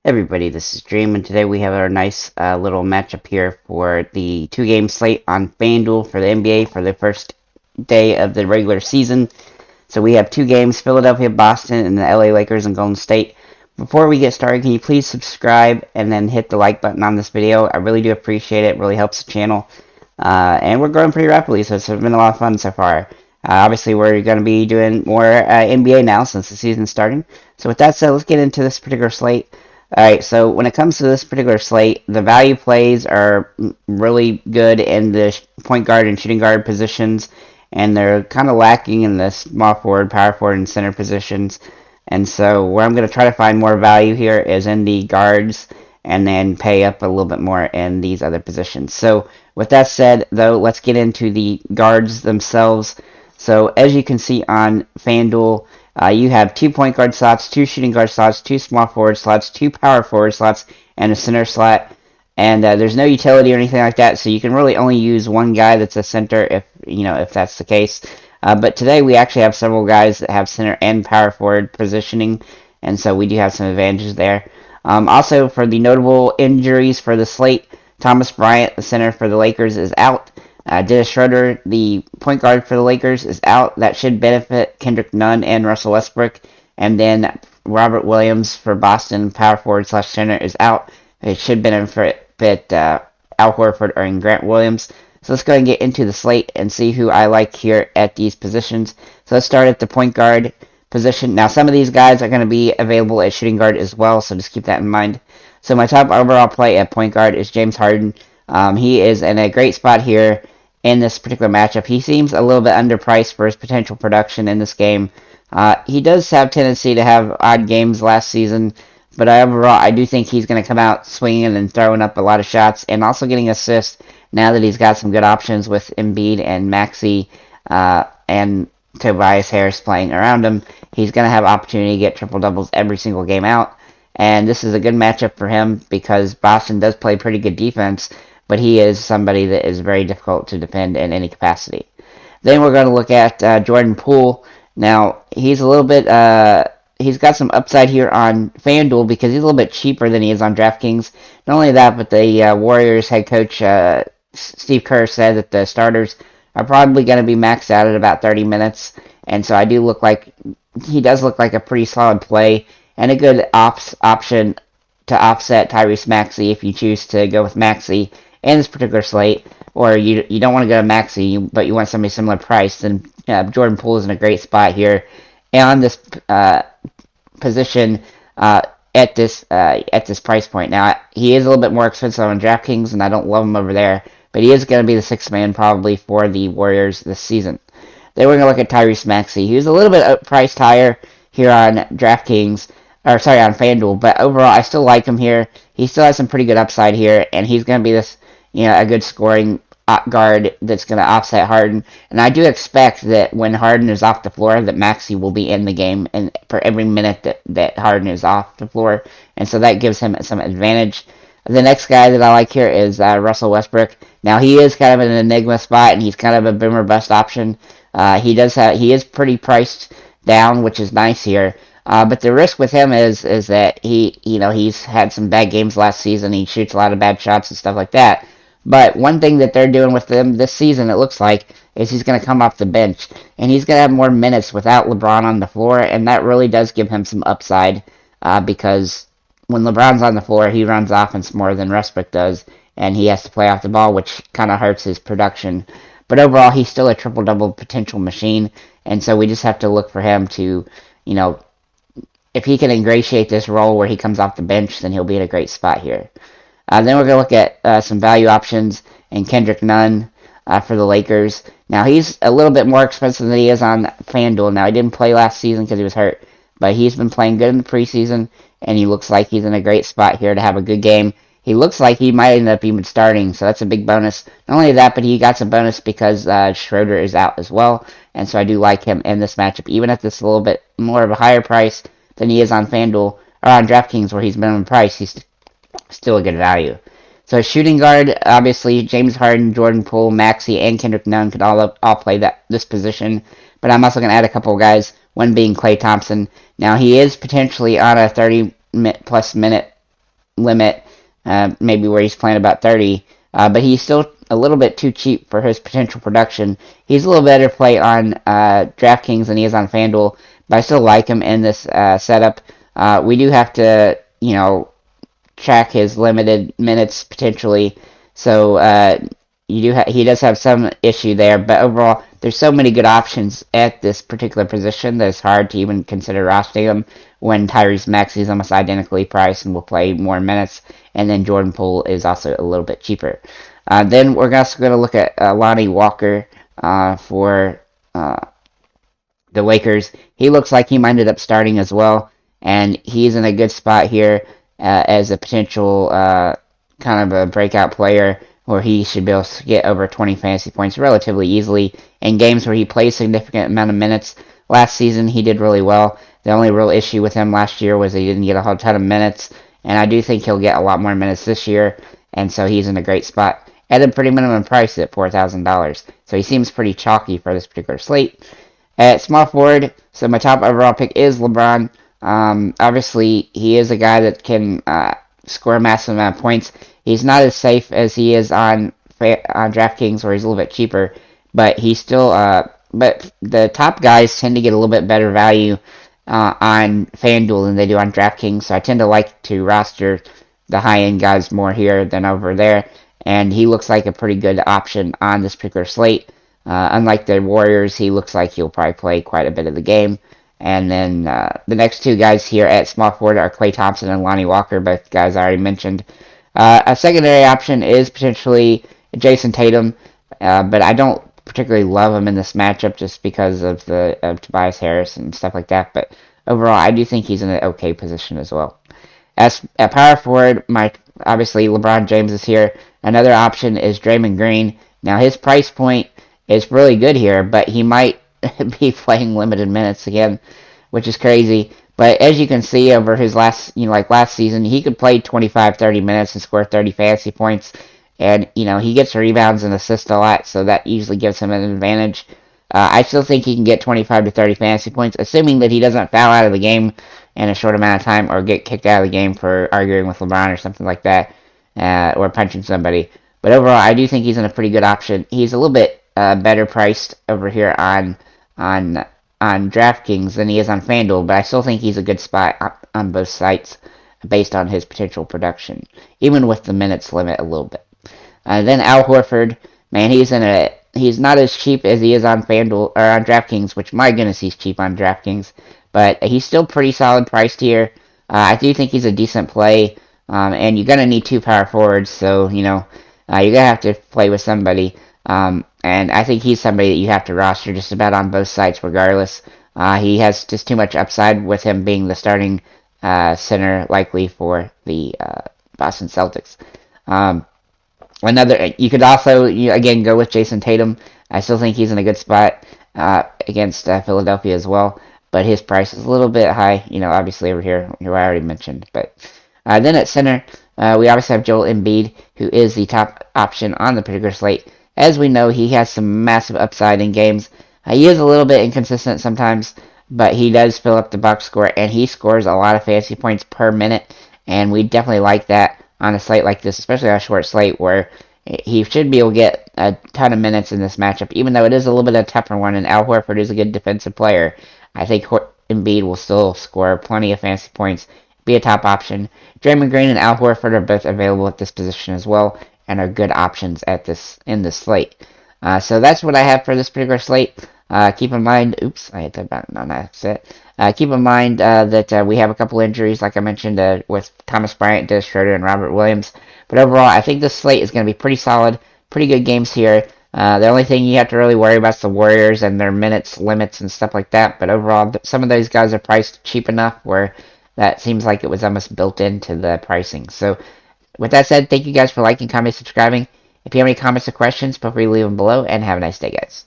Everybody, this is Dream, and today we have our nice little matchup here for the two-game slate on FanDuel for the NBA for the first day of the regular season. So we have two games, Philadelphia, Boston, and the LA Lakers and Golden State. Before we get started, can you please subscribe and then hit the like button on this video? I really do appreciate it. It really helps the channel. And we're growing pretty rapidly, so it's been a lot of fun so far. Obviously, we're going to be doing more NBA now since the season's starting. So with that said, let's get into this particular slate. Alright, so when it comes to this particular slate, the value plays are really good in the point guard and shooting guard positions, and they're kind of lacking in the small forward, power forward, and center positions. And so where I'm going to try to find more value here is in the guards, and then pay up a little bit more in these other positions. So with that said, though, let's get into the guards themselves. So as you can see on FanDuel, you have 2 point guard slots, 2 shooting guard slots, 2 small forward slots, 2 power forward slots, and a center slot. And there's no utility or anything like that, so you can really only use one guy that's a center if that's the case. But today we actually have several guys that have center and power forward positioning, and so we do have some advantages there. Also, for the notable injuries for the slate, Thomas Bryant, the center for the Lakers, is out. Dennis Schroeder, the point guard for the Lakers, is out. That should benefit Kendrick Nunn and Russell Westbrook. And then Robert Williams for Boston, power forward slash center, is out. It should benefit Al Horford and Grant Williams. So let's go ahead and get into the slate and see who I like here at these positions. So let's start at the point guard position. Now, some of these guys are going to be available at shooting guard as well, so just keep that in mind. So my top overall play at point guard is James Harden. He is in a great spot here in this particular matchup. He seems a little bit underpriced for his potential production in this game. He does have tendency to have odd games last season, but overall, I do think he's going to come out swinging and throwing up a lot of shots and also getting assists now that he's got some good options with Embiid and Maxey and Tobias Harris playing around him. He's going to have opportunity to get triple-doubles every single game out, and this is a good matchup for him because Boston does play pretty good defense, but he is somebody that is very difficult to defend in any capacity. Then we're going to look at Jordan Poole. Now, he's a little bit, he's got some upside here on FanDuel because he's a little bit cheaper than he is on DraftKings. Not only that, but the Warriors head coach, Steve Kerr, said that the starters are probably going to be maxed out at about 30 minutes. And so he does look like a pretty solid play and a good option to offset Tyrese Maxey if you choose to go with Maxey in this particular slate, or you don't want to go to Maxey, but you want somebody similar price, then Jordan Poole is in a great spot here on this position at this price point. Now, he is a little bit more expensive on DraftKings, and I don't love him over there, but he is going to be the sixth man probably for the Warriors this season. Then we're going to look at Tyrese Maxey. He was a little bit priced higher here on DraftKings, on FanDuel, but overall, I still like him here. He still has some pretty good upside here, and he's going to be this, a good scoring guard that's going to offset Harden. And I do expect that when Harden is off the floor, that Maxey will be in the game and for every minute that Harden is off the floor, and so that gives him some advantage. The next guy that I like here is Russell Westbrook. Now, he is kind of an enigma spot, and he's kind of a boom or bust option. He is pretty priced down, which is nice here. But the risk with him is that he's had some bad games last season. He shoots a lot of bad shots and stuff like that. But one thing that they're doing with him this season, it looks like, is he's going to come off the bench. And he's going to have more minutes without LeBron on the floor. And that really does give him some upside because when LeBron's on the floor, he runs offense more than Westbrook does. And he has to play off the ball, which kind of hurts his production. But overall, he's still a triple-double potential machine. And so we just have to look for him to, if he can ingratiate this role where he comes off the bench, then he'll be in a great spot here. Then we're going to look at some value options and Kendrick Nunn for the Lakers. Now, he's a little bit more expensive than he is on FanDuel. Now, he didn't play last season because he was hurt, but he's been playing good in the preseason, and he looks like he's in a great spot here to have a good game. He looks like he might end up even starting, so that's a big bonus. Not only that, but he got some bonus because Schroeder is out as well, and so I do like him in this matchup, even at this a little bit more of a higher price than he is on FanDuel, or on DraftKings where he's minimum price. He's still a good value. So shooting guard, obviously, James Harden, Jordan Poole, Maxey, and Kendrick Nunn could all play this position. But I'm also going to add a couple of guys, one being Klay Thompson. Now, he is potentially on a 30-plus minute limit, maybe where he's playing about 30. But he's still a little bit too cheap for his potential production. He's a little better play on DraftKings than he is on FanDuel, but I still like him in this setup. We do have to, track his limited minutes potentially. So he does have some issue there, but overall, there's so many good options at this particular position that it's hard to even consider rostering him when Tyrese Maxey is almost identically priced and will play more minutes, and then Jordan Poole is also a little bit cheaper. Then we're also going to look at Lonnie Walker for the Lakers. He looks like he might end up starting as well, and he's in a good spot here as a potential kind of a breakout player where he should be able to get over 20 fantasy points relatively easily in games where he plays significant amount of minutes. Last season, he did really well. The only real issue with him last year was he didn't get a whole ton of minutes, and I do think he'll get a lot more minutes this year, and so he's in a great spot at a pretty minimum price at $4,000. So he seems pretty chalky for this particular slate. At small forward, so my top overall pick is LeBron. Obviously, he is a guy that can score a massive amount of points. He's not as safe as he is on DraftKings, where he's a little bit cheaper, but he's still. But the top guys tend to get a little bit better value on FanDuel than they do on DraftKings, so I tend to like to roster the high-end guys more here than over there, and he looks like a pretty good option on this particular slate. Unlike the Warriors, he looks like he'll probably play quite a bit of the game. And then the next two guys here at small forward are Klay Thompson and Lonnie Walker, both guys I already mentioned. A secondary option is potentially Jason Tatum, but I don't particularly love him in this matchup just because of Tobias Harris and stuff like that. But overall, I do think he's in an okay position as well. As a power forward, obviously LeBron James is here. Another option is Draymond Green. Now his price point is really good here, but he might be playing limited minutes again, which is crazy. But as you can see over his last season, he could play 25, 30 minutes and score 30 fantasy points. And, he gets rebounds and assists a lot, so that usually gives him an advantage. I still think he can get 25 to 30 fantasy points, assuming that he doesn't foul out of the game in a short amount of time or get kicked out of the game for arguing with LeBron or something like that, or punching somebody. But overall, I do think he's in a pretty good option. He's a little bit better priced over here on DraftKings than he is on FanDuel, but I still think he's a good spot on both sites based on his potential production, even with the minutes limit a little bit. Then Al Horford, man, he's not as cheap as he is on FanDuel or on DraftKings, which my goodness, he's cheap on DraftKings, but he's still pretty solid priced here. I do think he's a decent play, and you're gonna need two power forwards, so you're gonna have to play with somebody. And I think he's somebody that you have to roster just about on both sides regardless. He has just too much upside with him being the starting center likely for the Boston Celtics. You could also, again, go with Jason Tatum. I still think he's in a good spot against Philadelphia as well, but his price is a little bit high, obviously over here, who I already mentioned. But then at center, we obviously have Joel Embiid, who is the top option on the particular slate. As we know, he has some massive upside in games. He is a little bit inconsistent sometimes, but he does fill up the box score, and he scores a lot of fantasy points per minute, and we definitely like that on a slate like this, especially on a short slate where he should be able to get a ton of minutes in this matchup, even though it is a little bit of a tougher one, and Al Horford is a good defensive player. I think Embiid will still score plenty of fantasy points, be a top option. Draymond Green and Al Horford are both available at this position as well, and are good options in this slate. So that's what I have for this particular slate. Keep in mind, I hit that button on accident. Keep in mind that we have a couple injuries, like I mentioned, with Thomas Bryant, Dennis Schroeder, and Robert Williams. But overall, I think this slate is going to be pretty solid, pretty good games here. The only thing you have to really worry about is the Warriors and their minutes limits and stuff like that. But overall, some of those guys are priced cheap enough where that seems like it was almost built into the pricing. So with that said, thank you guys for liking, commenting, subscribing. If you have any comments or questions, feel free to leave them below, and have a nice day, guys.